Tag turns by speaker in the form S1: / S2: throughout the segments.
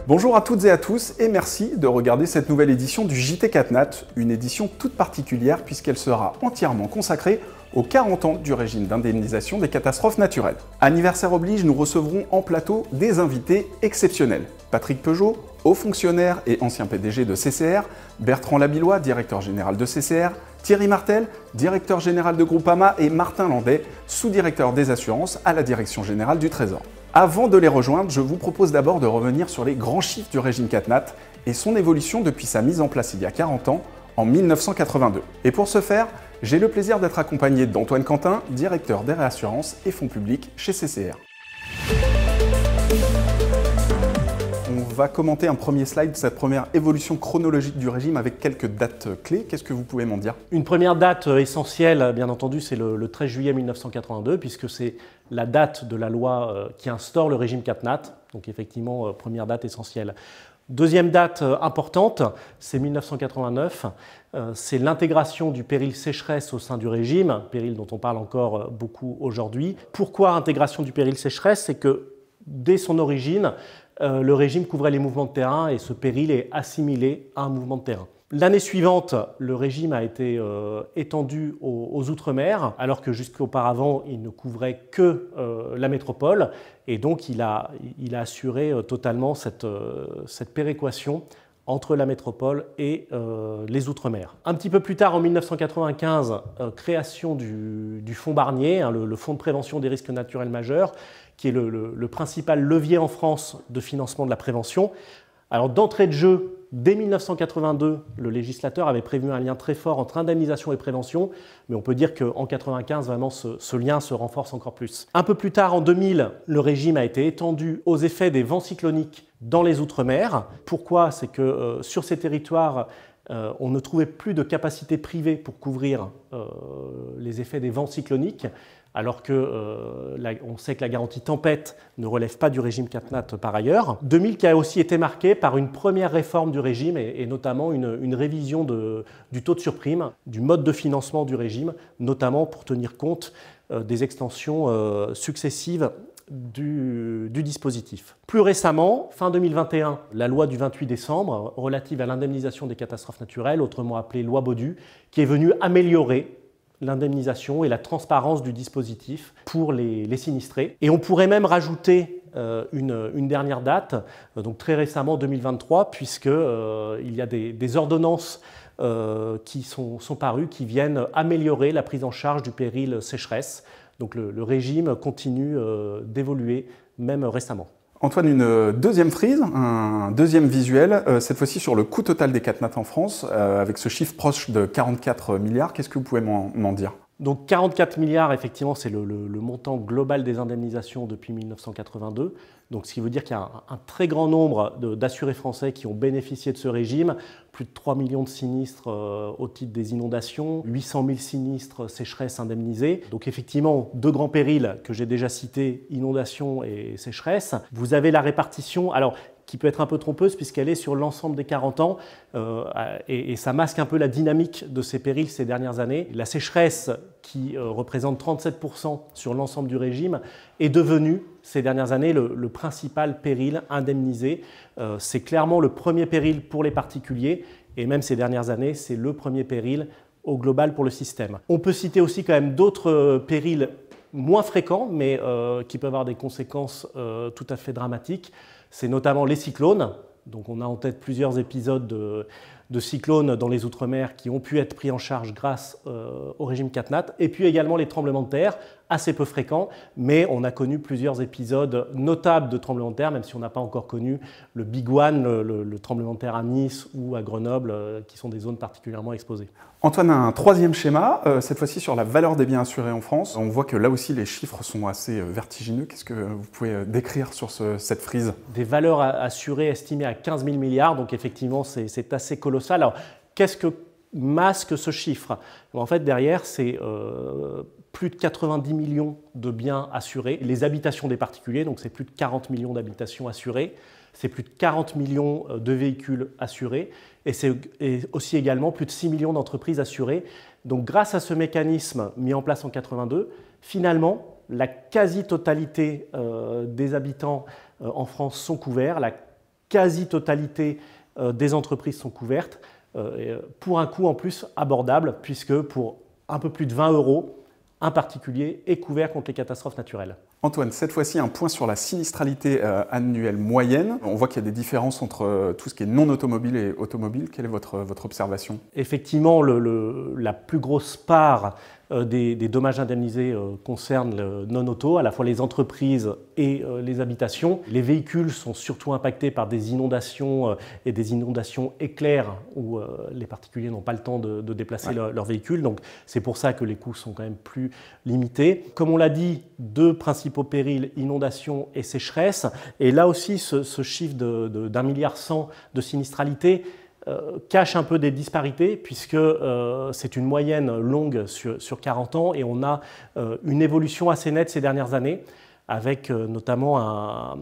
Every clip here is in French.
S1: Bonjour à toutes et à tous et merci de regarder cette nouvelle édition du JT 4 Nat, une édition toute particulière puisqu'elle sera entièrement consacrée aux 40 ans du régime d'indemnisation des catastrophes naturelles. Anniversaire oblige, nous recevrons en plateau des invités exceptionnels. Patrick Peugeot, haut fonctionnaire et ancien PDG de CCR, Bertrand Labillois, directeur général de CCR, Thierry Martel, directeur général de Groupama et Martin Landais, sous-directeur des assurances à la direction générale du Trésor. Avant de les rejoindre, je vous propose d'abord de revenir sur les grands chiffres du régime 4 Nat et son évolution depuis sa mise en place il y a 40 ans, en 1982. Et pour ce faire, j'ai le plaisir d'être accompagné d'Antoine Quentin, directeur des réassurances et fonds publics chez CCR. On va commenter un premier slide de cette première évolution chronologique du régime avec quelques dates clés. Qu'est-ce que vous pouvez m'en dire?
S2: Une première date essentielle, bien entendu, c'est le 13 juillet 1982, puisque c'est la date de la loi qui instaure le régime 4 Nat. Donc effectivement, première date essentielle. Deuxième date importante, c'est 1989, c'est l'intégration du péril sécheresse au sein du régime, péril dont on parle encore beaucoup aujourd'hui. Pourquoi intégration du péril sécheresse? C'est que dès son origine, le régime couvrait les mouvements de terrain et ce péril est assimilé à un mouvement de terrain. L'année suivante, le régime a été étendu aux Outre-mer, alors que jusqu'auparavant, il ne couvrait que la métropole. Et donc, il a assuré totalement cette péréquation entre la métropole et les Outre-mer. Un petit peu plus tard, en 1995, création du fonds Barnier, le fonds de prévention des risques naturels majeurs, qui est le principal levier en France de financement de la prévention. Alors d'entrée de jeu, dès 1982, le législateur avait prévu un lien très fort entre indemnisation et prévention, mais on peut dire qu'en 1995, vraiment, ce lien se renforce encore plus. Un peu plus tard, en 2000, le régime a été étendu aux effets des vents cycloniques dans les Outre-mer. Pourquoi? C'est que sur ces territoires, on ne trouvait plus de capacité privée pour couvrir les effets des vents cycloniques, alors qu'on sait que la garantie tempête ne relève pas du régime 4 Nat par ailleurs. 2000 qui a aussi été marqué par une première réforme du régime et notamment une révision du taux de surprime, du mode de financement du régime, notamment pour tenir compte des extensions successives du dispositif. Plus récemment, fin 2021, la loi du 28 décembre relative à l'indemnisation des catastrophes naturelles, autrement appelée loi Baudu, qui est venue améliorer l'indemnisation et la transparence du dispositif pour les sinistrés. Et on pourrait même rajouter une dernière date, donc très récemment 2023, puisqu'il y a des ordonnances qui sont parues, qui viennent améliorer la prise en charge du péril sécheresse. Donc le régime continue d'évoluer, même récemment.
S1: Antoine, une deuxième frise, un deuxième visuel, cette fois-ci sur le coût total des 4 Nat en France, avec ce chiffre proche de 44 milliards. Qu'est-ce que vous pouvez m'en dire?
S2: Donc 44 milliards, effectivement, c'est le montant global des indemnisations depuis 1982. Donc, ce qui veut dire qu'il y a un très grand nombre d'assurés français qui ont bénéficié de ce régime. Plus de 3 millions de sinistres au titre des inondations, 800 000 sinistres sécheresse indemnisés. Donc effectivement, deux grands périls que j'ai déjà cités, inondations et sécheresse. Vous avez la répartition, alors qui peut être un peu trompeuse puisqu'elle est sur l'ensemble des 40 ans et ça masque un peu la dynamique de ces périls ces dernières années. La sécheresse, qui représente 37% sur l'ensemble du régime, est devenue ces dernières années le principal péril indemnisé. C'est clairement le premier péril pour les particuliers et même ces dernières années, c'est le premier péril au global pour le système. On peut citer aussi quand même d'autres périls moins fréquents mais qui peuvent avoir des conséquences tout à fait dramatiques. C'est notamment les cyclones. Donc on a en tête plusieurs épisodes de cyclones dans les Outre-mer qui ont pu être pris en charge grâce au régime 4 Nat. Et puis également les tremblements de terre, assez peu fréquents, mais on a connu plusieurs épisodes notables de tremblements de terre, même si on n'a pas encore connu le Big One, le tremblement de terre à Nice ou à Grenoble, qui sont des zones particulièrement exposées.
S1: Antoine, un troisième schéma, cette fois-ci sur la valeur des biens assurés en France. On voit que là aussi les chiffres sont assez vertigineux. Qu'est-ce que vous pouvez décrire sur cette frise?
S2: Des valeurs assurées estimées à 15 000 milliards, donc effectivement c'est assez colossal. Alors qu'est-ce que masque ce chiffre? En fait derrière c'est plus de 90 millions de biens assurés. Les habitations des particuliers, donc c'est plus de 40 millions d'habitations assurées. C'est plus de 40 millions de véhicules assurés et c'est aussi également plus de 6 millions d'entreprises assurées. Donc grâce à ce mécanisme mis en place en 82, finalement, la quasi-totalité des habitants en France sont couverts. La quasi-totalité des entreprises sont couvertes, pour un coût en plus abordable, puisque pour un peu plus de 20 €, un particulier est couvert contre les catastrophes naturelles.
S1: Antoine, cette fois-ci, un point sur la sinistralité annuelle moyenne. On voit qu'il y a des différences entre tout ce qui est non automobile et automobile. Quelle est votre observation?
S2: Effectivement, la plus grosse part des dommages indemnisés concerne le non-auto, à la fois les entreprises et les habitations. Les véhicules sont surtout impactés par des inondations et des inondations éclairs où les particuliers n'ont pas le temps de déplacer leur véhicule. Donc c'est pour ça que les coûts sont quand même plus limités. Comme on l'a dit, deux principaux périls, inondations et sécheresse. Et là aussi, ce chiffre d'1,1 milliard de sinistralité cache un peu des disparités puisque c'est une moyenne longue sur 40 ans et on a une évolution assez nette ces dernières années avec notamment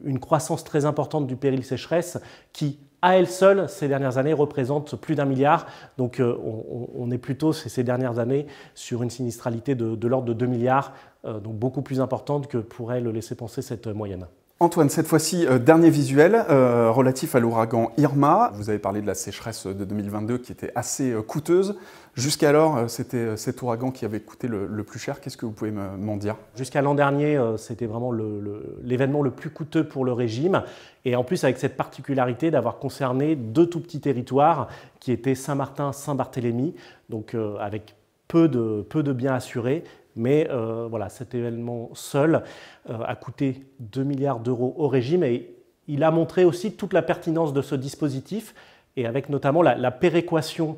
S2: une croissance très importante du péril sécheresse qui, à elle seule, ces dernières années, représente plus d'1 milliard. Donc on est plutôt ces dernières années sur une sinistralité de l'ordre de 2 milliards, donc beaucoup plus importante que pourrait le laisser penser cette moyenne.
S1: Antoine, cette fois-ci, dernier visuel relatif à l'ouragan Irma. Vous avez parlé de la sécheresse de 2022 qui était assez coûteuse. Jusqu'alors, c'était cet ouragan qui avait coûté le plus cher. Qu'est-ce que vous pouvez m'en dire?
S2: Jusqu'à l'an dernier, c'était vraiment l'événement le plus coûteux pour le régime. Et en plus, avec cette particularité d'avoir concerné deux tout petits territoires qui étaient Saint-Martin, Saint-Barthélemy, donc avec peu de biens assurés. Mais voilà, cet événement seul a coûté 2 milliards d'euros au régime et il a montré aussi toute la pertinence de ce dispositif et avec notamment la péréquation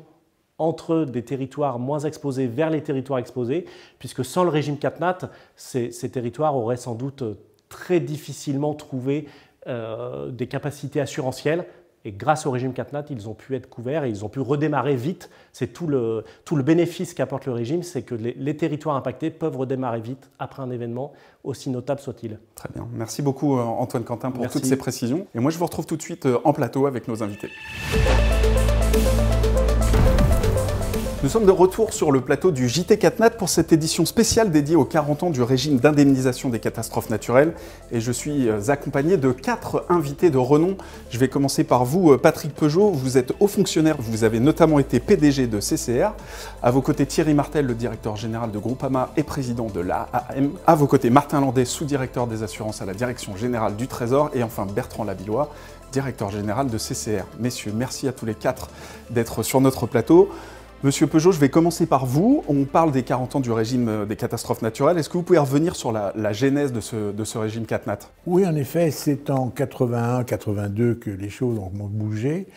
S2: entre des territoires moins exposés vers les territoires exposés, puisque sans le régime CatNat, ces territoires auraient sans doute très difficilement trouvé des capacités assurantielles. Et grâce au régime CatNat, ils ont pu être couverts et ils ont pu redémarrer vite. C'est tout le bénéfice qu'apporte le régime, c'est que les territoires impactés peuvent redémarrer vite après un événement, aussi notable soit-il.
S1: Très bien. Merci beaucoup Antoine Quentin pour toutes ces précisions. Et moi, je vous retrouve tout de suite en plateau avec nos invités. Nous sommes de retour sur le plateau du JT CatNat pour cette édition spéciale dédiée aux 40 ans du régime d'indemnisation des catastrophes naturelles. Et je suis accompagné de 4 invités de renom. Je vais commencer par vous, Patrick Peugeot. Vous êtes haut fonctionnaire, vous avez notamment été PDG de CCR. À vos côtés, Thierry Martel, le directeur général de Groupama et président de l'AAM. À vos côtés, Martin Landais, sous-directeur des assurances à la direction générale du Trésor. Et enfin, Bertrand Labillois, directeur général de CCR. Messieurs, merci à tous les 4 d'être sur notre plateau. Monsieur Peugeot, je vais commencer par vous. On parle des 40 ans du régime des catastrophes naturelles. Est-ce que vous pouvez revenir sur la genèse de ce régime CatNat?
S3: Oui, en effet, c'est en 81-82 que les choses ont bougé,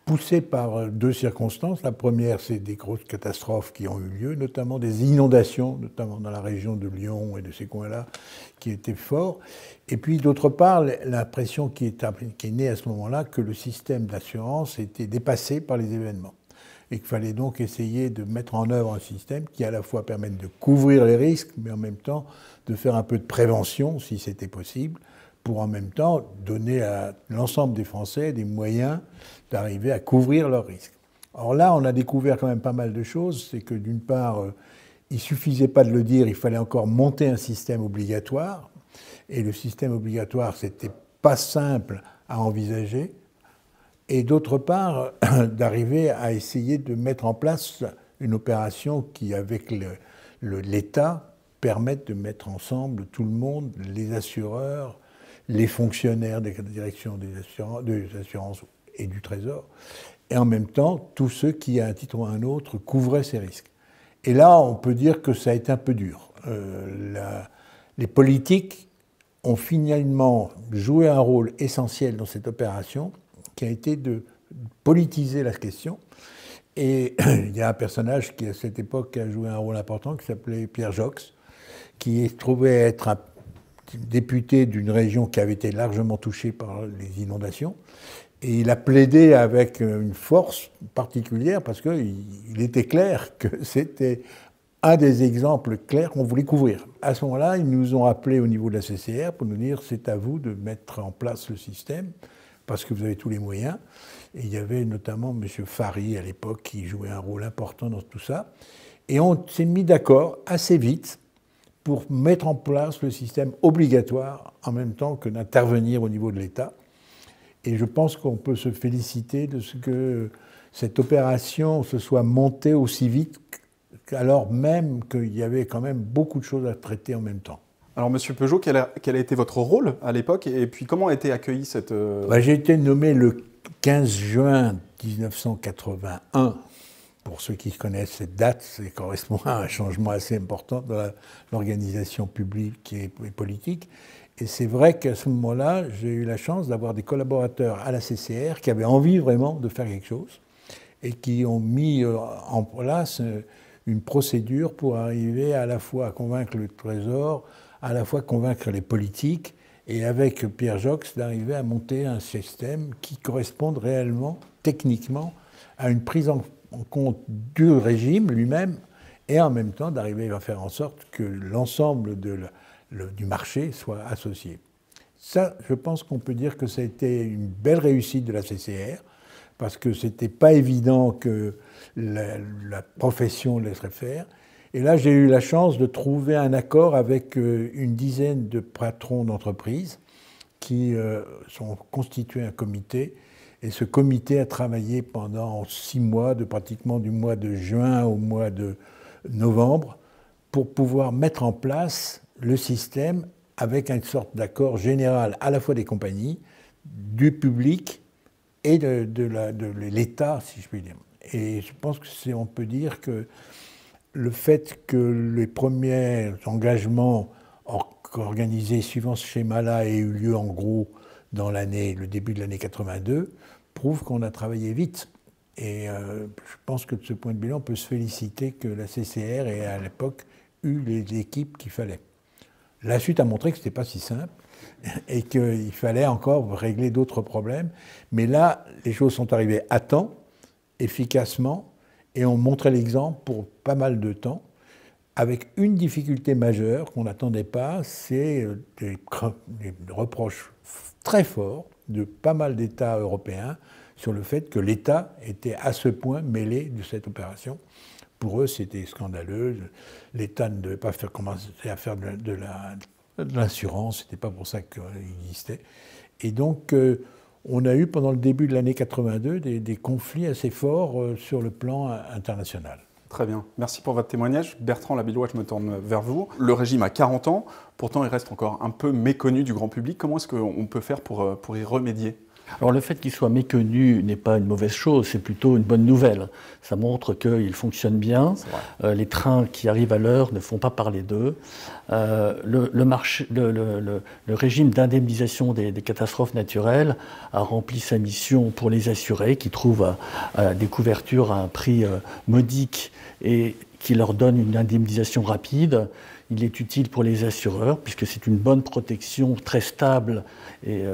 S3: poussées par deux circonstances. La première, c'est des grosses catastrophes qui ont eu lieu, notamment des inondations, notamment dans la région de Lyon et de ces coins-là, qui étaient forts. Et puis, d'autre part, l'impression qui est née à ce moment-là que le système d'assurance était dépassé par les événements. Et qu'il fallait donc essayer de mettre en œuvre un système qui à la fois permette de couvrir les risques, mais en même temps de faire un peu de prévention, si c'était possible, pour en même temps donner à l'ensemble des Français des moyens d'arriver à couvrir leurs risques. Or là, on a découvert quand même pas mal de choses. C'est que d'une part, il ne suffisait pas de le dire, il fallait encore monter un système obligatoire. Et le système obligatoire, c'était pas simple à envisager. Et d'autre part, d'arriver à essayer de mettre en place une opération qui, avec l'État, permette de mettre ensemble tout le monde, les assureurs, les fonctionnaires des directions des assurances et du Trésor, et en même temps, tous ceux qui, à un titre ou à un autre, couvraient ces risques. Et là, on peut dire que ça a été un peu dur. Les politiques ont finalement joué un rôle essentiel dans cette opération, qui a été de politiser la question. Et il y a un personnage qui, à cette époque, a joué un rôle important, qui s'appelait Pierre Jox, qui trouvait être un député d'une région qui avait été largement touchée par les inondations. Et il a plaidé avec une force particulière, parce qu'il était clair que c'était un des exemples clairs qu'on voulait couvrir. À ce moment-là, ils nous ont appelés au niveau de la CCR pour nous dire « c'est à vous de mettre en place le système ». Parce que vous avez tous les moyens. Et il y avait notamment M. Fary, à l'époque, qui jouait un rôle important dans tout ça. Et on s'est mis d'accord assez vite pour mettre en place le système obligatoire en même temps que d'intervenir au niveau de l'État. Et je pense qu'on peut se féliciter de ce que cette opération se soit montée aussi vite, alors même qu'il y avait quand même beaucoup de choses à traiter en même temps.
S1: Alors, Monsieur Peugeot, quel a été votre rôle à l'époque et puis comment a été accueillie cette...
S3: J'ai été nommé le 15 juin 1981. Pour ceux qui connaissent cette date, ça correspond à un changement assez important dans l'organisation publique et politique. Et c'est vrai qu'à ce moment-là, j'ai eu la chance d'avoir des collaborateurs à la CCR qui avaient envie vraiment de faire quelque chose et qui ont mis en place une procédure pour arriver à la fois à convaincre le Trésor, à la fois convaincre les politiques, et avec Pierre Jox d'arriver à monter un système qui corresponde réellement, techniquement, à une prise en compte du régime lui-même, et en même temps d'arriver à faire en sorte que l'ensemble du marché soit associé. Ça, je pense qu'on peut dire que ça a été une belle réussite de la CCR, parce que ce n'était pas évident que la profession laisserait faire. Et là, j'ai eu la chance de trouver un accord avec une dizaine de patrons d'entreprises qui sont constitués un comité. Et ce comité a travaillé pendant 6 mois, pratiquement du mois de juin au mois de novembre, pour pouvoir mettre en place le système avec une sorte d'accord général à la fois des compagnies, du public et de l'État, si je puis dire. Et je pense qu'on peut dire que le fait que les premiers engagements organisés suivant ce schéma-là aient eu lieu en gros dans le début de l'année 82 prouve qu'on a travaillé vite. Et je pense que de ce point de vue-là, on peut se féliciter que la CCR ait à l'époque eu les équipes qu'il fallait. La suite a montré que ce n'était pas si simple et qu'il fallait encore régler d'autres problèmes. Mais là, les choses sont arrivées à temps, efficacement, et on montrait l'exemple pour pas mal de temps, avec une difficulté majeure qu'on n'attendait pas, c'est des reproches très forts de pas mal d'États européens sur le fait que l'État était à ce point mêlé de cette opération. Pour eux, c'était scandaleux. L'État ne devait pas commencer à faire de l'assurance, ce n'était pas pour ça qu'il existait. Et donc, on a eu pendant le début de l'année 82 des conflits assez forts sur le plan international.
S1: Très bien. Merci pour votre témoignage. Bertrand Labillois, je me tourne vers vous. Le régime a 40 ans, pourtant il reste encore un peu méconnu du grand public. Comment est-ce qu'on peut faire pour y remédier ?
S4: Alors le fait qu'il soit méconnu n'est pas une mauvaise chose, c'est plutôt une bonne nouvelle. Ça montre qu'il fonctionne bien, les trains qui arrivent à l'heure ne font pas parler d'eux. Le régime d'indemnisation des catastrophes naturelles a rempli sa mission pour les assurés qui trouvent des couvertures à un prix modique et qui leur donne une indemnisation rapide. Il est utile pour les assureurs puisque c'est une bonne protection très stable et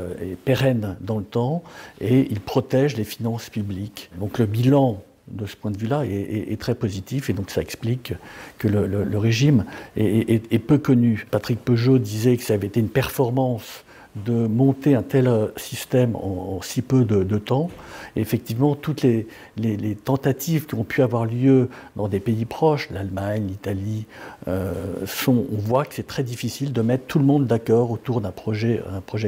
S4: pérenne dans le temps et il protège les finances publiques. Donc le bilan de ce point de vue-là est très positif et donc ça explique que le régime est peu connu. Patrick Peugeot disait que ça avait été une performance de monter un tel système en si peu de temps. Et effectivement, toutes les tentatives qui ont pu avoir lieu dans des pays proches, l'Allemagne, l'Italie, on voit que c'est très difficile de mettre tout le monde d'accord autour d'un projet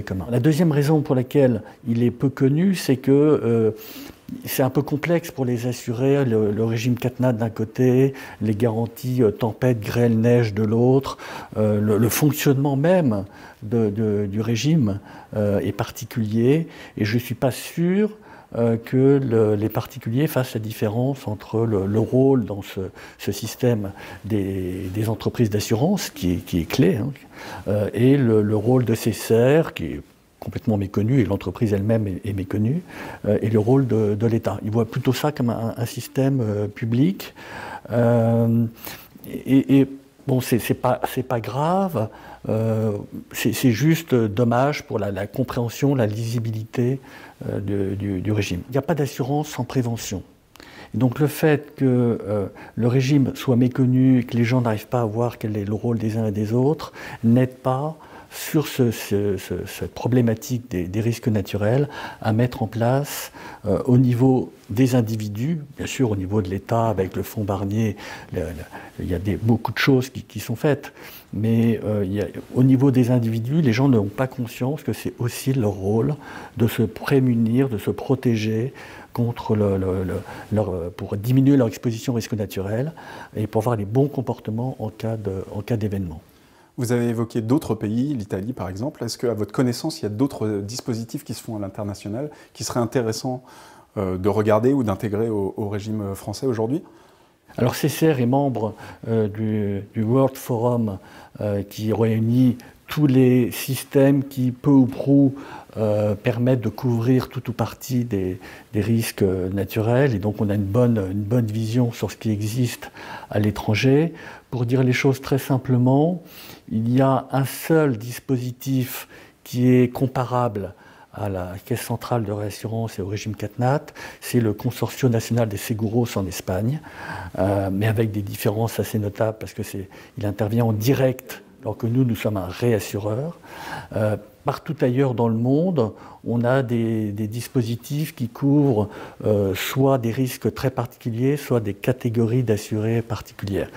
S4: commun. La deuxième raison pour laquelle il est peu connu, c'est que c'est un peu complexe pour les assurés, le régime CatNat d'un côté, les garanties tempête, grêle, neige de l'autre, le fonctionnement même du régime est particulier et je ne suis pas sûr que les particuliers fassent la différence entre le rôle dans ce système des entreprises d'assurance, qui est clé, hein, et le rôle de CCR, qui est complètement méconnu, et l'entreprise elle-même est méconnue, et le rôle de l'État. Ils voient plutôt ça comme un système public. Bon, c'est pas grave, c'est juste dommage pour la compréhension, la lisibilité du régime. Il n'y a pas d'assurance sans prévention. Et donc le fait que le régime soit méconnu et que les gens n'arrivent pas à voir quel est le rôle des uns et des autres n'aide pas sur cette problématique des risques naturels à mettre en place au niveau des individus, bien sûr au niveau de l'État avec le fonds Barnier, il y a beaucoup de choses qui sont faites, mais au niveau des individus, les gens n'ont pas conscience que c'est aussi leur rôle de se prémunir, de se protéger contre pour diminuer leur exposition au risque naturel et pour avoir les bons comportements en cas d'événement.
S1: Vous avez évoqué d'autres pays, l'Italie par exemple. Est-ce qu'à votre connaissance, il y a d'autres dispositifs qui se font à l'international qui seraient intéressants de regarder ou d'intégrer au régime français aujourd'hui?
S4: Alors CCR est membre du World Forum qui réunit tous les systèmes qui, peu ou prou, permettent de couvrir tout ou partie des risques naturels. Et donc on a une bonne vision sur ce qui existe à l'étranger. Pour dire les choses très simplement, il y a un seul dispositif qui est comparable à la Caisse centrale de réassurance et au régime CatNat, c'est le Consorcio Nacional de Seguros en Espagne, mais avec des différences assez notables parce qu'il intervient en direct, alors que nous sommes un réassureur. Partout ailleurs dans le monde, on a des dispositifs qui couvrent soit des risques très particuliers, soit des catégories d'assurés particulières.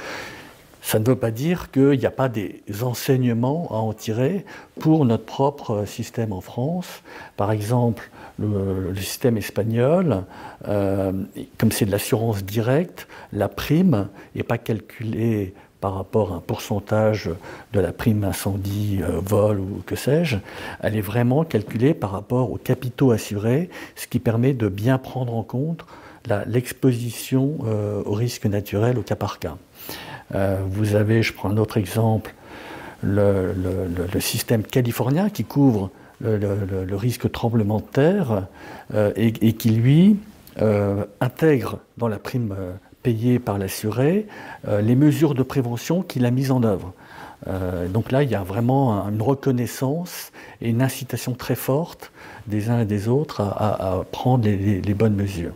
S4: Ça ne veut pas dire qu'il n'y a pas des enseignements à en tirer pour notre propre système en France. Par exemple, le système espagnol, comme c'est de l'assurance directe, la prime n'est pas calculée par rapport à un pourcentage de la prime incendie, vol ou que sais-je. Elle est vraiment calculée par rapport aux capitaux assurés, ce qui permet de bien prendre en compte l'exposition au risque naturel au cas par cas. Vous avez, je prends un autre exemple, le système californien qui couvre le risque tremblement de terre et qui, lui, intègre dans la prime payée par l'assuré les mesures de prévention qu'il a mises en œuvre. Donc là, il y a vraiment une reconnaissance et une incitation très forte des uns et des autres à prendre les bonnes mesures.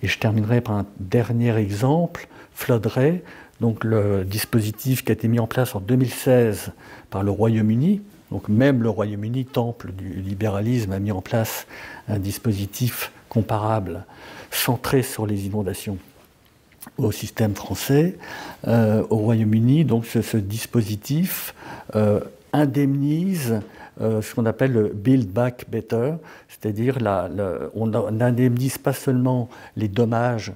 S4: Et je terminerai par un dernier exemple, Flood-Ray, donc le dispositif qui a été mis en place en 2016 par le Royaume-Uni. Donc même le Royaume-Uni, temple du libéralisme, a mis en place un dispositif comparable, centré sur les inondations au système français. Au Royaume-Uni, donc ce dispositif indemnise ce qu'on appelle le Build Back Better, c'est-à-dire on n'indemnise pas seulement les dommages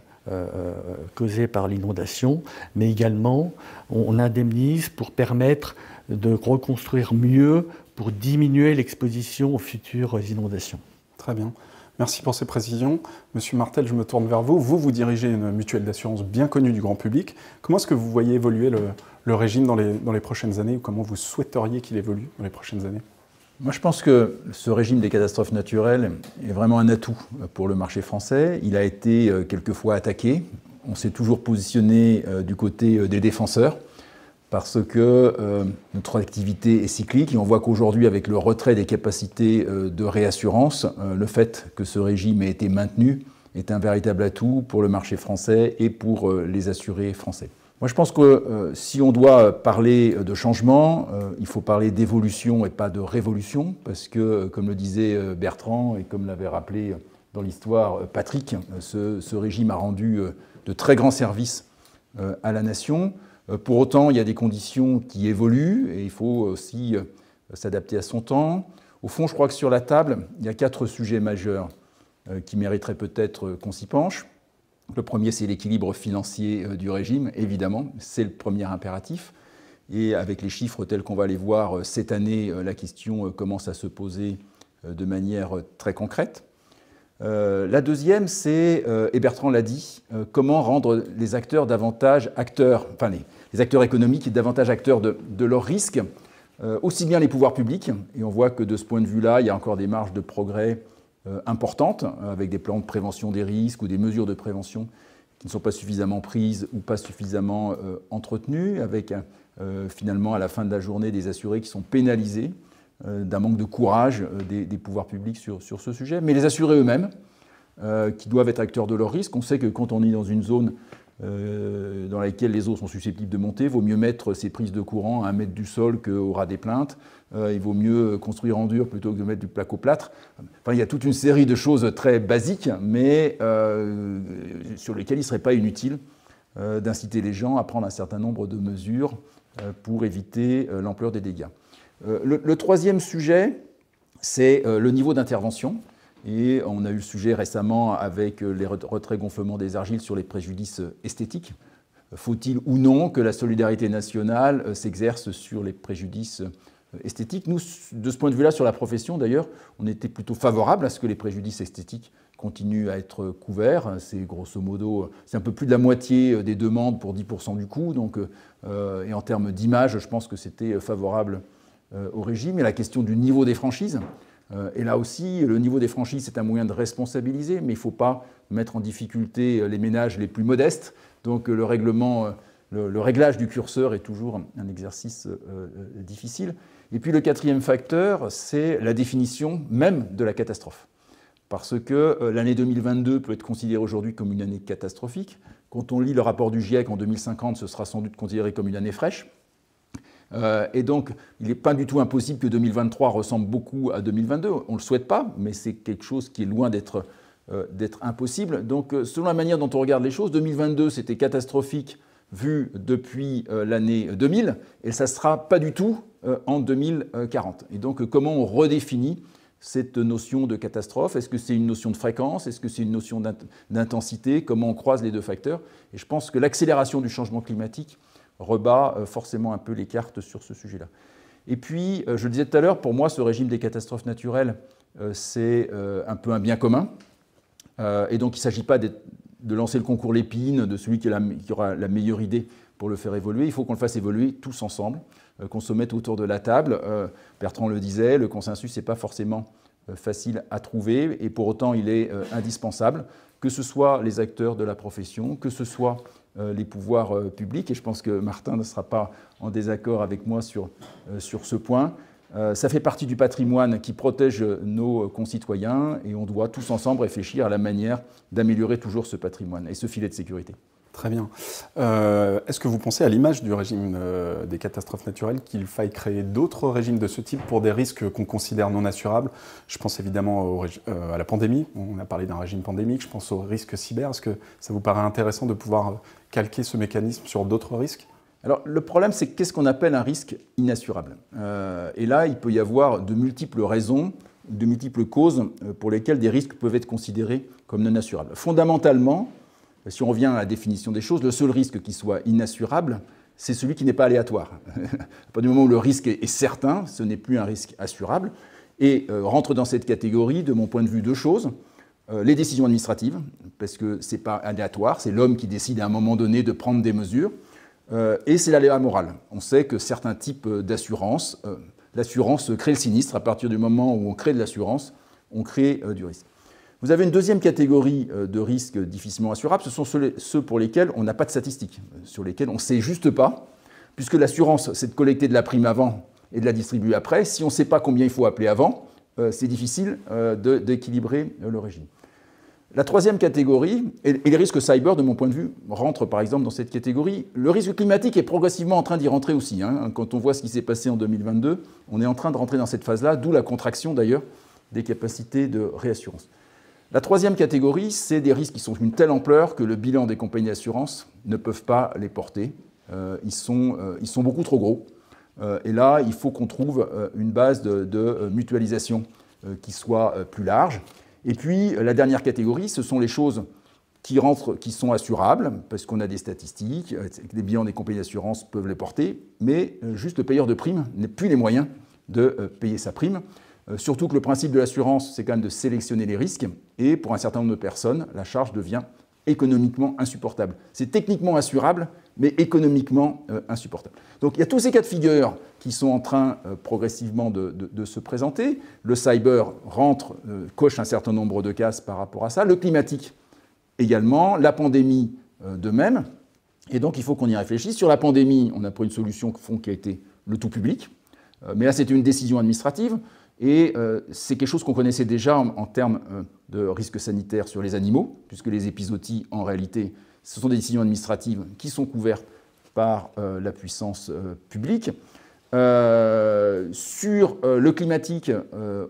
S4: causés par l'inondation, mais également on indemnise pour permettre de reconstruire mieux, pour diminuer l'exposition aux futures inondations.
S1: Très bien. Merci pour ces précisions. Monsieur Martel, je me tourne vers vous. Vous dirigez une mutuelle d'assurance bien connue du grand public. Comment est-ce que vous voyez évoluer le régime dans les prochaines années, ou comment vous souhaiteriez qu'il évolue dans les prochaines années?
S5: Moi, je pense que ce régime des catastrophes naturelles est vraiment un atout pour le marché français. Il a été quelquefois attaqué. On s'est toujours positionné du côté des défenseurs parce que notre activité est cyclique et on voit qu'aujourd'hui, avec le retrait des capacités de réassurance, le fait que ce régime ait été maintenu est un véritable atout pour le marché français et pour les assurés français. Moi, je pense que si on doit parler de changement, il faut parler d'évolution et pas de révolution, parce que, comme le disait Bertrand et comme l'avait rappelé dans l'histoire Patrick, ce régime a rendu de très grands services à la nation. Pour autant, il y a des conditions qui évoluent et il faut aussi s'adapter à son temps. Au fond, je crois que sur la table, il y a 4 sujets majeurs qui mériteraient peut-être qu'on s'y penche. Le premier, c'est l'équilibre financier du régime, évidemment, c'est le premier impératif. Et avec les chiffres tels qu'on va les voir cette année, la question commence à se poser de manière très concrète. La deuxième, c'est, et Bertrand l'a dit, comment rendre les acteurs davantage acteurs, enfin les acteurs économiques davantage acteurs de leurs risques, aussi bien les pouvoirs publics, et on voit que de ce point de vue-là, il y a encore des marges de progrès importantes, avec des plans de prévention des risques ou des mesures de prévention qui ne sont pas suffisamment prises ou pas suffisamment entretenues, avec finalement à la fin de la journée des assurés qui sont pénalisés d'un manque de courage des pouvoirs publics sur ce sujet. Mais les assurés eux-mêmes qui doivent être acteurs de leur risque. On sait que quand on est dans une zone dans laquelle les eaux sont susceptibles de monter, il vaut mieux mettre ces prises de courant à 1 mètre du sol qu'au ras des plaintes. Il vaut mieux construire en dur plutôt que de mettre du placo-plâtre. Enfin, il y a toute une série de choses très basiques, mais sur lesquelles il ne serait pas inutile d'inciter les gens à prendre un certain nombre de mesures pour éviter l'ampleur des dégâts. Le troisième sujet, c'est le niveau d'intervention. Et on a eu le sujet récemment avec les retraits-gonflements des argiles sur les préjudices esthétiques. Faut-il ou non que la solidarité nationale s'exerce sur les préjudices esthétiques? Nous, de ce point de vue-là, sur la profession, d'ailleurs, on était plutôt favorable à ce que les préjudices esthétiques continuent à être couverts. C'est grosso modo, c'est un peu plus de la moitié des demandes pour 10% du coût. Donc, et en termes d'image, je pense que c'était favorable au régime. Et la question du niveau des franchises. Et là aussi, le niveau des franchises, c'est un moyen de responsabiliser, mais il ne faut pas mettre en difficulté les ménages les plus modestes. Donc le réglage du curseur est toujours un exercice difficile. Et puis le quatrième facteur, c'est la définition même de la catastrophe. Parce que l'année 2022 peut être considérée aujourd'hui comme une année catastrophique. Quand on lit le rapport du GIEC en 2050, ce sera sans doute considéré comme une année fraîche. Et donc, il n'est pas du tout impossible que 2023 ressemble beaucoup à 2022. On ne le souhaite pas, mais c'est quelque chose qui est loin d'être impossible. Donc, selon la manière dont on regarde les choses, 2022, c'était catastrophique vu depuis l'année 2000, et ça ne sera pas du tout en 2040. Et donc, comment on redéfinit cette notion de catastrophe? Est-ce que c'est une notion de fréquence? Est-ce que c'est une notion d'intensité? Comment on croise les deux facteurs? Et je pense que l'accélération du changement climatique rebat forcément un peu les cartes sur ce sujet-là. Et puis, je le disais tout à l'heure, pour moi, ce régime des catastrophes naturelles, c'est un peu un bien commun. Et donc, il ne s'agit pas de lancer le concours Lépine, de celui qui aura la meilleure idée pour le faire évoluer. Il faut qu'on le fasse évoluer tous ensemble, qu'on se mette autour de la table. Bertrand le disait, le consensus n'est pas forcément facile à trouver, et pour autant, il est indispensable, que ce soit les acteurs de la profession, que ce soit les pouvoirs publics, et je pense que Martin ne sera pas en désaccord avec moi sur ce point. Ça fait partie du patrimoine qui protège nos concitoyens, et on doit tous ensemble réfléchir à la manière d'améliorer toujours ce patrimoine et ce filet de sécurité.
S1: Très bien. Est-ce que vous pensez, à l'image du régime des catastrophes naturelles, qu'il faille créer d'autres régimes de ce type pour des risques qu'on considère non assurables? Je pense évidemment à la pandémie. On a parlé d'un régime pandémique. Je pense aux risques cyber. Est-ce que ça vous paraît intéressant de pouvoir calquer ce mécanisme sur d'autres risques?
S5: Alors, le problème, c'est qu'est-ce qu'on appelle un risque inassurable? Et là, il peut y avoir de multiples raisons, de multiples causes pour lesquelles des risques peuvent être considérés comme non assurables. Fondamentalement, si on revient à la définition des choses, le seul risque qui soit inassurable, c'est celui qui n'est pas aléatoire. À partir du moment où le risque est certain, ce n'est plus un risque assurable. Et rentre dans cette catégorie, de mon point de vue, deux choses. Les décisions administratives, parce que ce n'est pas aléatoire, c'est l'homme qui décide à un moment donné de prendre des mesures. Et c'est l'aléa moral. On sait que certains types d'assurance, l'assurance crée le sinistre. À partir du moment où on crée de l'assurance, on crée du risque. Vous avez une deuxième catégorie de risques difficilement assurables, ce sont ceux pour lesquels on n'a pas de statistiques, sur lesquels on ne sait juste pas, puisque l'assurance, c'est de collecter de la prime avant et de la distribuer après. Si on ne sait pas combien il faut appeler avant, c'est difficile d'équilibrer le régime. La troisième catégorie, et les risques cyber, de mon point de vue, rentrent par exemple dans cette catégorie. Le risque climatique est progressivement en train d'y rentrer aussi. Quand on voit ce qui s'est passé en 2022, on est en train de rentrer dans cette phase-là, d'où la contraction d'ailleurs des capacités de réassurance. La troisième catégorie, c'est des risques qui sont d'une telle ampleur que le bilan des compagnies d'assurance ne peuvent pas les porter. Ils sont beaucoup trop gros. Et là, il faut qu'on trouve une base de mutualisation qui soit plus large. Et puis, la dernière catégorie, ce sont les choses qui sont assurables, parce qu'on a des statistiques, les bilans des compagnies d'assurance peuvent les porter, mais juste le payeur de prime n'a plus les moyens de payer sa prime. Surtout que le principe de l'assurance, c'est quand même de sélectionner les risques, et pour un certain nombre de personnes, la charge devient économiquement insupportable. C'est techniquement assurable, mais économiquement insupportable. Donc il y a tous ces cas de figure qui sont en train progressivement de se présenter. Le cyber coche un certain nombre de cases par rapport à ça. Le climatique également, la pandémie de même. Et donc il faut qu'on y réfléchisse. Sur la pandémie, on a pris une solution qui a été le tout public. Mais là, c'était une décision administrative. Et c'est quelque chose qu'on connaissait déjà en termes de risques sanitaires sur les animaux, puisque les épizooties, en réalité, ce sont des décisions administratives qui sont couvertes par la puissance publique. Sur le climatique,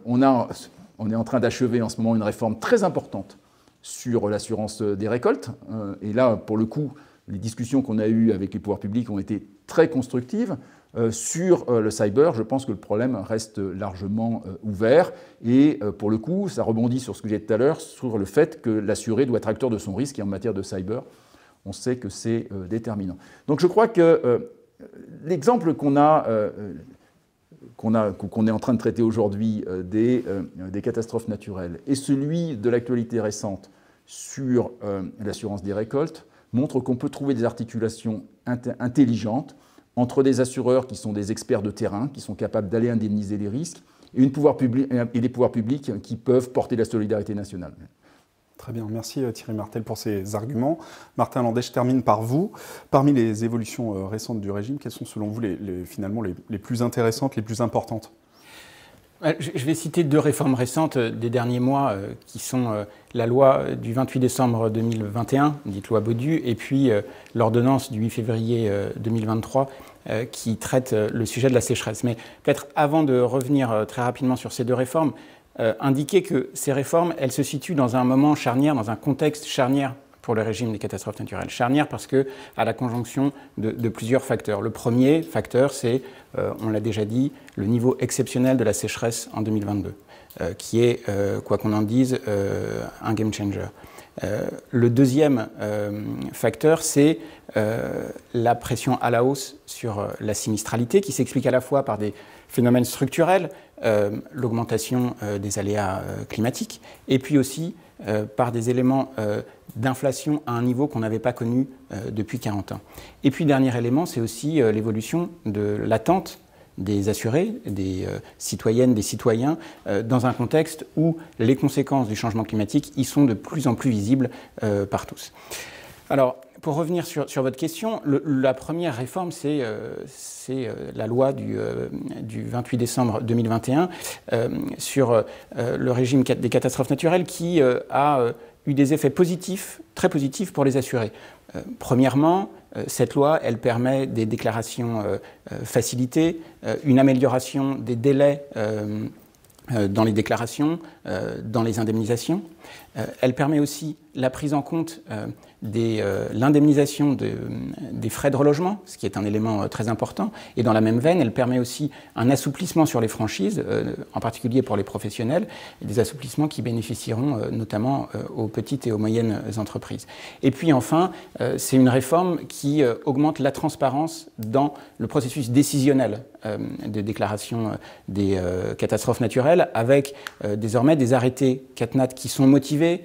S5: on est en train d'achever en ce moment une réforme très importante sur l'assurance des récoltes. Et là, pour le coup, les discussions qu'on a eues avec les pouvoirs publics ont été très constructives. Sur le cyber, je pense que le problème reste largement ouvert. Et pour le coup, ça rebondit sur ce que j'ai dit tout à l'heure, sur le fait que l'assuré doit être acteur de son risque. Et en matière de cyber, on sait que c'est déterminant. Donc je crois que l'exemple qu'on est en train de traiter aujourd'hui des catastrophes naturelles et celui de l'actualité récente sur l'assurance des récoltes montre qu'on peut trouver des articulations intelligentes entre des assureurs qui sont des experts de terrain, qui sont capables d'aller indemniser les risques, et les pouvoirs publics qui peuvent porter la solidarité nationale.
S1: Très bien, merci Thierry Martel pour ces arguments. Martin Landais, je termine par vous. Parmi les évolutions récentes du régime, quelles sont selon vous finalement les plus intéressantes, les plus importantes ?
S6: Je vais citer deux réformes récentes des derniers mois qui sont la loi du 28 décembre 2021, dite loi Baudu, et puis l'ordonnance du 8 février 2023 qui traite le sujet de la sécheresse. Mais peut-être avant de revenir très rapidement sur ces deux réformes, indiquer que ces réformes, elles se situent dans un moment charnière, dans un contexte charnière pour le régime des catastrophes naturelles. Charnière parce que à la conjonction de plusieurs facteurs. Le premier facteur, c'est, on l'a déjà dit, le niveau exceptionnel de la sécheresse en 2022, qui est, quoi qu'on en dise, un game changer. Le deuxième facteur, c'est la pression à la hausse sur la sinistralité, qui s'explique à la fois par des phénomènes structurels, l'augmentation des aléas climatiques, et puis aussi par des éléments d'inflation à un niveau qu'on n'avait pas connu depuis 40 ans. Et puis, dernier élément, c'est aussi l'évolution de l'attente des assurés, des citoyennes, des citoyens, dans un contexte où les conséquences du changement climatique y sont de plus en plus visibles par tous. Alors, pour revenir sur votre question, la première réforme, c'est la loi du 28 décembre 2021 sur le régime des catastrophes naturelles qui a eu des effets positifs, très positifs pour les assurés. Premièrement, cette loi, elle permet des déclarations facilitées, une amélioration des délais dans les déclarations, dans les indemnisations. Elle permet aussi la prise en compte l'indemnisation des frais de relogement, ce qui est un élément très important. Et dans la même veine, elle permet aussi un assouplissement sur les franchises, en particulier pour les professionnels, et des assouplissements qui bénéficieront notamment aux petites et aux moyennes entreprises. Et puis enfin, c'est une réforme qui augmente la transparence dans le processus décisionnel de déclaration des catastrophes naturelles, avec désormais des arrêtés CatNat qui sont motivés,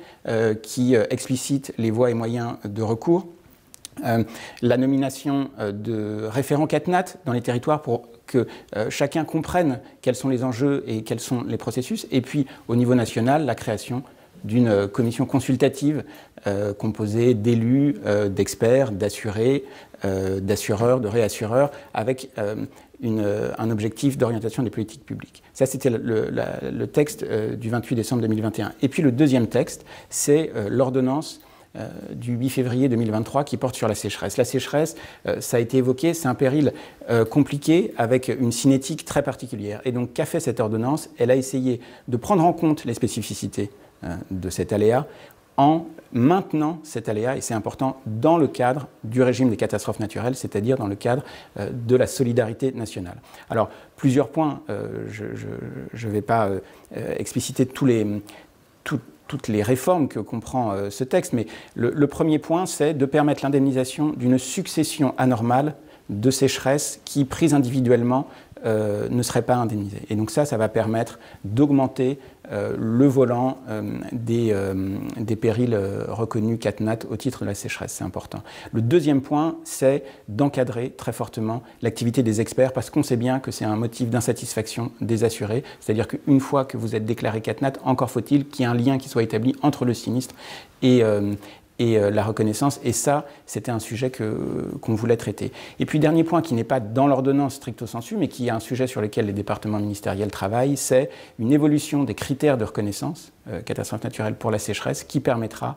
S6: qui explicitent les voies et moyens de recours, la nomination de référents CatNat dans les territoires pour que chacun comprenne quels sont les enjeux et quels sont les processus, et puis au niveau national, la création d'une commission consultative composée d'élus, d'experts, d'assurés, d'assureurs, de réassureurs, avec un objectif d'orientation des politiques publiques. Ça, c'était le texte du 28 décembre 2021. Et puis le deuxième texte, c'est l'ordonnance du 8 février 2023 qui porte sur la sécheresse. La sécheresse, ça a été évoqué, c'est un péril compliqué avec une cinétique très particulière. Et donc, qu'a fait cette ordonnance? Elle a essayé de prendre en compte les spécificités de cet aléa en maintenant cet aléa, et c'est important, dans le cadre du régime des catastrophes naturelles, c'est-à-dire dans le cadre de la solidarité nationale. Alors, plusieurs points, je ne vais pas expliciter toutes les réformes que comprend ce texte, mais le premier point, c'est de permettre l'indemnisation d'une succession anormale de sécheresses qui, prises individuellement, ne seraient pas indemnisées. Et donc ça va permettre d'augmenter le volant des périls reconnus CatNat au titre de la sécheresse, c'est important. Le deuxième point, c'est d'encadrer très fortement l'activité des experts, parce qu'on sait bien que c'est un motif d'insatisfaction des assurés, c'est-à-dire qu'une fois que vous êtes déclaré CatNat, encore faut-il qu'il y ait un lien qui soit établi entre le sinistre et et la reconnaissance. Et ça, c'était un sujet qu'on voulait traiter. Et puis, dernier point qui n'est pas dans l'ordonnance stricto sensu, mais qui est un sujet sur lequel les départements ministériels travaillent, c'est une évolution des critères de reconnaissance catastrophe naturelle pour la sécheresse qui permettra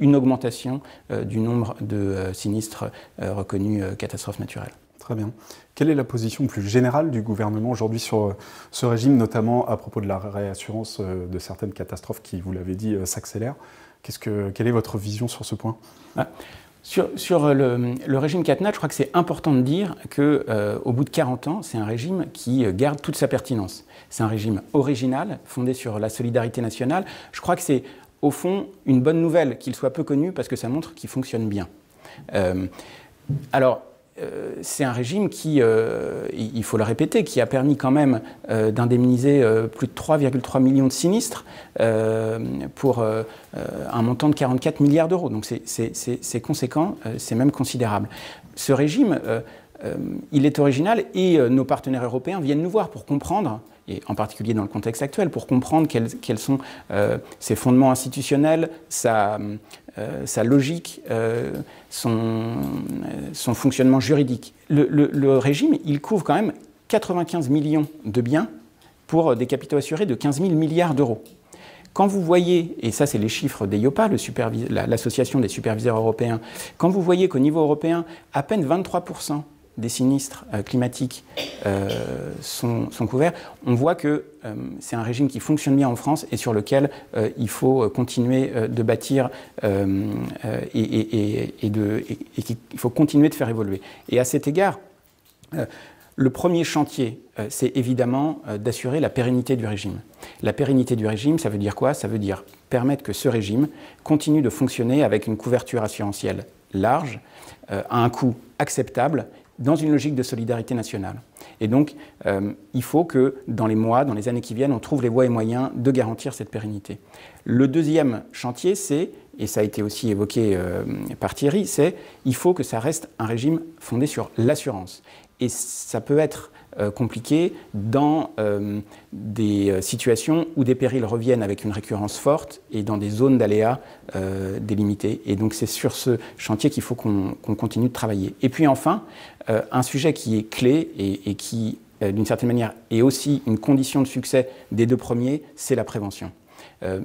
S6: une augmentation du nombre de sinistres reconnus catastrophes naturelles.
S1: Très bien. Quelle est la position plus générale du gouvernement aujourd'hui sur ce régime, notamment à propos de la réassurance de certaines catastrophes qui, vous l'avez dit, s'accélèrent? Quelle est votre vision sur ce point?
S6: Sur le régime CatNat, je crois que c'est important de dire qu'au bout de 40 ans, c'est un régime qui garde toute sa pertinence. C'est un régime original, fondé sur la solidarité nationale. Je crois que c'est, au fond, une bonne nouvelle qu'il soit peu connu parce que ça montre qu'il fonctionne bien. C'est un régime qui, il faut le répéter, qui a permis quand même d'indemniser plus de 3,3 millions de sinistres pour un montant de 44 milliards d'euros. Donc c'est conséquent, c'est même considérable. Ce régime, il est original et nos partenaires européens viennent nous voir pour comprendre, et en particulier dans le contexte actuel, pour comprendre quels sont ses fondements institutionnels, sa logique, son fonctionnement juridique. Le régime, il couvre quand même 95 millions de biens pour des capitaux assurés de 15 000 milliards d'euros. Quand vous voyez, et ça c'est les chiffres d'EIOPA, l'association des superviseurs européens, quand vous voyez qu'au niveau européen, à peine 23% des sinistres climatiques sont couverts, on voit que c'est un régime qui fonctionne bien en France et sur lequel il faut continuer de bâtir et qu'il faut continuer de faire évoluer. Et à cet égard, le premier chantier, c'est évidemment d'assurer la pérennité du régime. La pérennité du régime, ça veut dire quoi? Ça veut dire permettre que ce régime continue de fonctionner avec une couverture assurantielle large, à un coût acceptable, dans une logique de solidarité nationale. Et donc, il faut que dans les mois, dans les années qui viennent, on trouve les voies et moyens de garantir cette pérennité. Le deuxième chantier, c'est, et ça a été aussi évoqué par Thierry, c'est il faut que ça reste un régime fondé sur l'assurance. Et ça peut être compliqué dans des situations où des périls reviennent avec une récurrence forte et dans des zones d'aléas délimitées. Et donc c'est sur ce chantier qu'il faut qu'on continue de travailler. Et puis enfin, un sujet qui est clé et qui, d'une certaine manière, est aussi une condition de succès des deux premiers, c'est la prévention.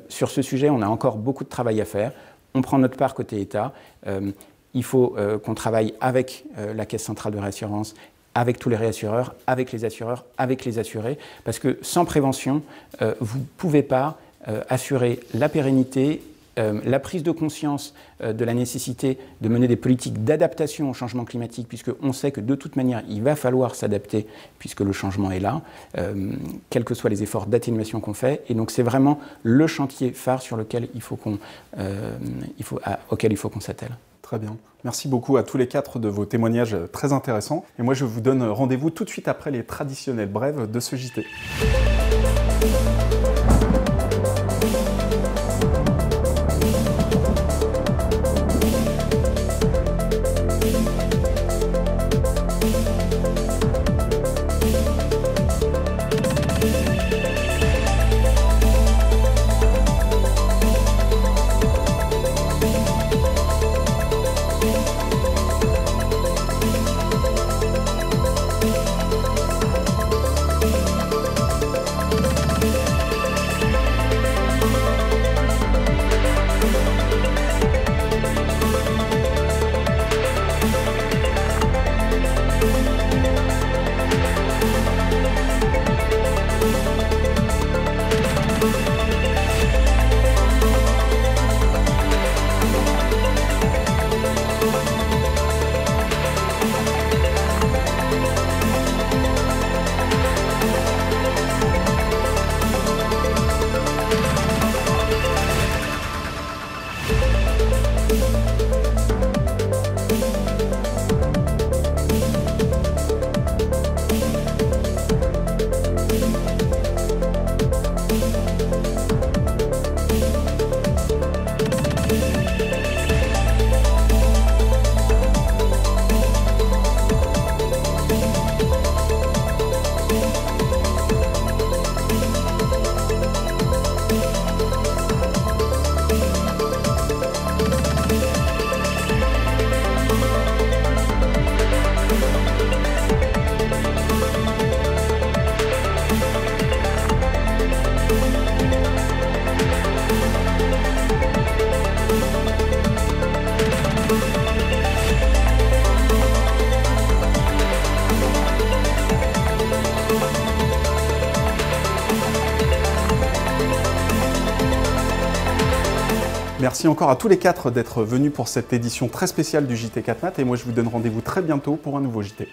S6: Sur ce sujet, on a encore beaucoup de travail à faire. On prend notre part côté État. Il faut qu'on travaille avec la Caisse centrale de réassurance, avec tous les réassureurs, avec les assureurs, avec les assurés, parce que sans prévention, vous ne pouvez pas assurer la pérennité, la prise de conscience de la nécessité de mener des politiques d'adaptation au changement climatique, puisqu'on sait que de toute manière, il va falloir s'adapter, puisque le changement est là, quels que soient les efforts d'atténuation qu'on fait. Et donc c'est vraiment le chantier phare sur lequel auquel il faut qu'on s'attelle.
S1: Très bien. Merci beaucoup à tous les quatre de vos témoignages très intéressants. Et moi, je vous donne rendez-vous tout de suite après les traditionnelles brèves de ce JT. Merci encore à tous les quatre d'être venus pour cette édition très spéciale du JT 4 Nat et moi je vous donne rendez-vous très bientôt pour un nouveau JT.